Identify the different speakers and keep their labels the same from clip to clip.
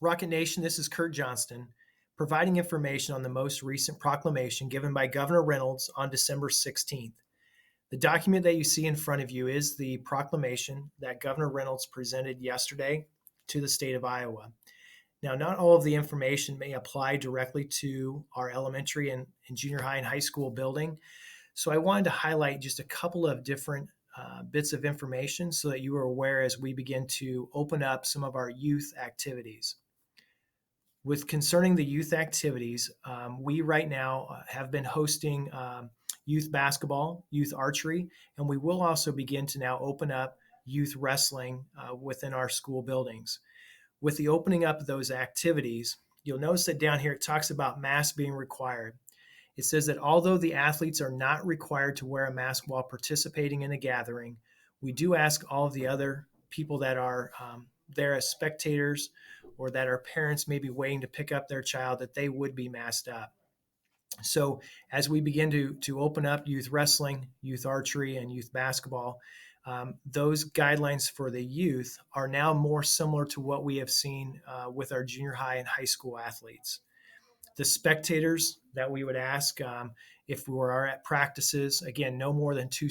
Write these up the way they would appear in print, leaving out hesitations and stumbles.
Speaker 1: Rocket Nation, this is Kurt Johnston, providing information on the most recent proclamation given by Governor Reynolds on December 16th. The document that you see in front of you is the proclamation that Governor Reynolds presented yesterday to the state of Iowa. Now, not all of the information may apply directly to our elementary and junior high and high school building, so I wanted to highlight just a couple of different bits of information so that you are aware as we begin to open up some of our youth activities. With concerning the youth activities, we right now have been hosting youth basketball, youth archery, and we will also begin to now open up youth wrestling within our school buildings. With the opening up of those activities, you'll notice that down here it talks about masks being required. It says that although the athletes are not required to wear a mask while participating in a gathering, we do ask all of the other people that are there as spectators or that our parents may be waiting to pick up their child that they would be masked up. So as we begin to open up youth wrestling, youth archery, and youth basketball, those guidelines for the youth are now more similar to what we have seen with our junior high and high school athletes. The spectators that we would ask if we are at practices, again, no more than two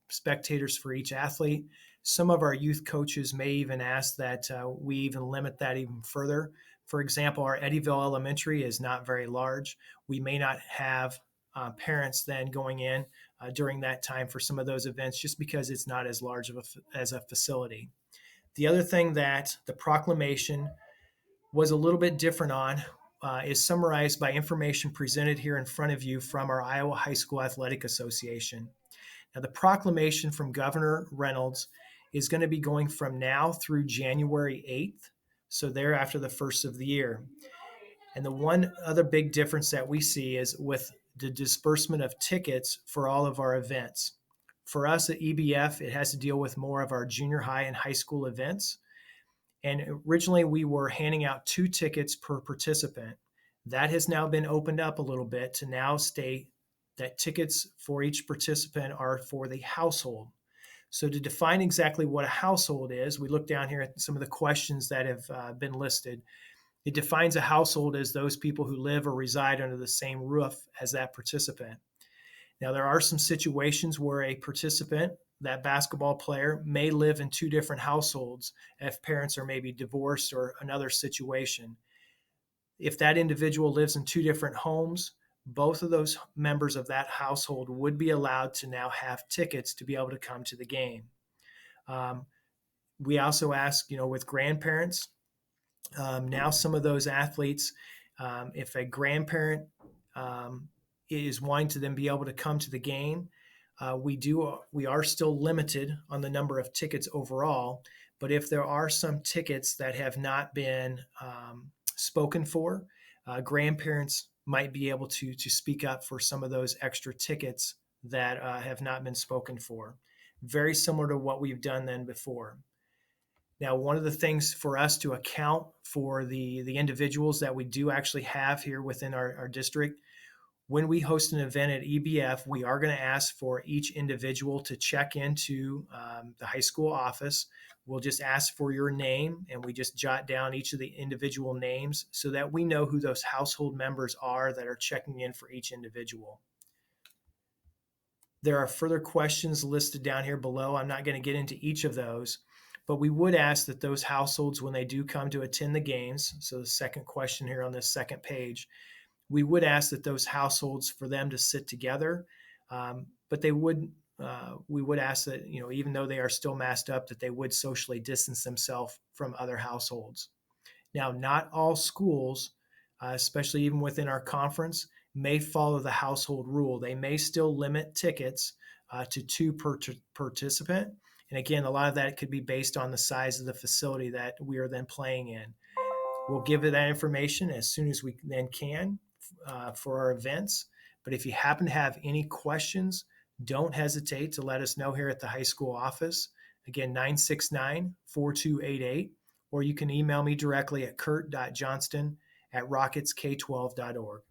Speaker 1: spectators for each athlete. Some of our youth coaches may even ask that we even limit that even further. For example, our Eddyville Elementary is not very large. We may not have parents then going in during that time for some of those events just because it's not as large of as a facility. The other thing that the proclamation was a little bit different on is summarized by information presented here in front of you from our Iowa High School Athletic Association. Now, the proclamation from Governor Reynolds is going to be going from now through January 8th, so thereafter the first of the year. And the one other big difference that we see is with the disbursement of tickets for all of our events. For us at EBF, it has to deal with more of our junior high and high school events. And originally we were handing out 2 tickets per participant. That has now been opened up a little bit to now state that tickets for each participant are for the household. So to define exactly what a household is, we look down here at some of the questions that have been listed. It defines a household as those people who live or reside under the same roof as that participant. Now, there are some situations where a participant, that basketball player, may live in 2 different households if parents are maybe divorced or another situation. If that individual lives in 2 different homes, both of those members of that household would be allowed to now have tickets to be able to come to the game. We also ask, with grandparents, now some of those athletes, if a grandparent is wanting to then be able to come to the game, we are still limited on the number of tickets overall, but if there are some tickets that have not been spoken for, grandparents might be able to speak up for some of those extra tickets that have not been spoken for. Very similar to what we've done then before. Now, one of the things for us to account for the individuals that we do actually have here within our district, when we host an event at EBF, we are going to ask for each individual to check into the high school office. We'll just ask for your name, and we just jot down each of the individual names so that we know who those household members are that are checking in for each individual. There are further questions listed down here below. I'm not going to get into each of those, but we would ask that those households, when they do come to attend the games, so the second question here on this second page, we would ask that those households, for them to sit together, but we would ask that, even though they are still masked up, that they would socially distance themselves from other households. Now, not all schools, especially even within our conference, may follow the household rule. They may still limit tickets to 2 per participant. And again, a lot of that could be based on the size of the facility that we are then playing in. We'll give you that information as soon as we then can for our events. But if you happen to have any questions, don't hesitate to let us know here at the high school office. Again, 969-4288, or you can email me directly at kurt.johnston@rocketsk12.org.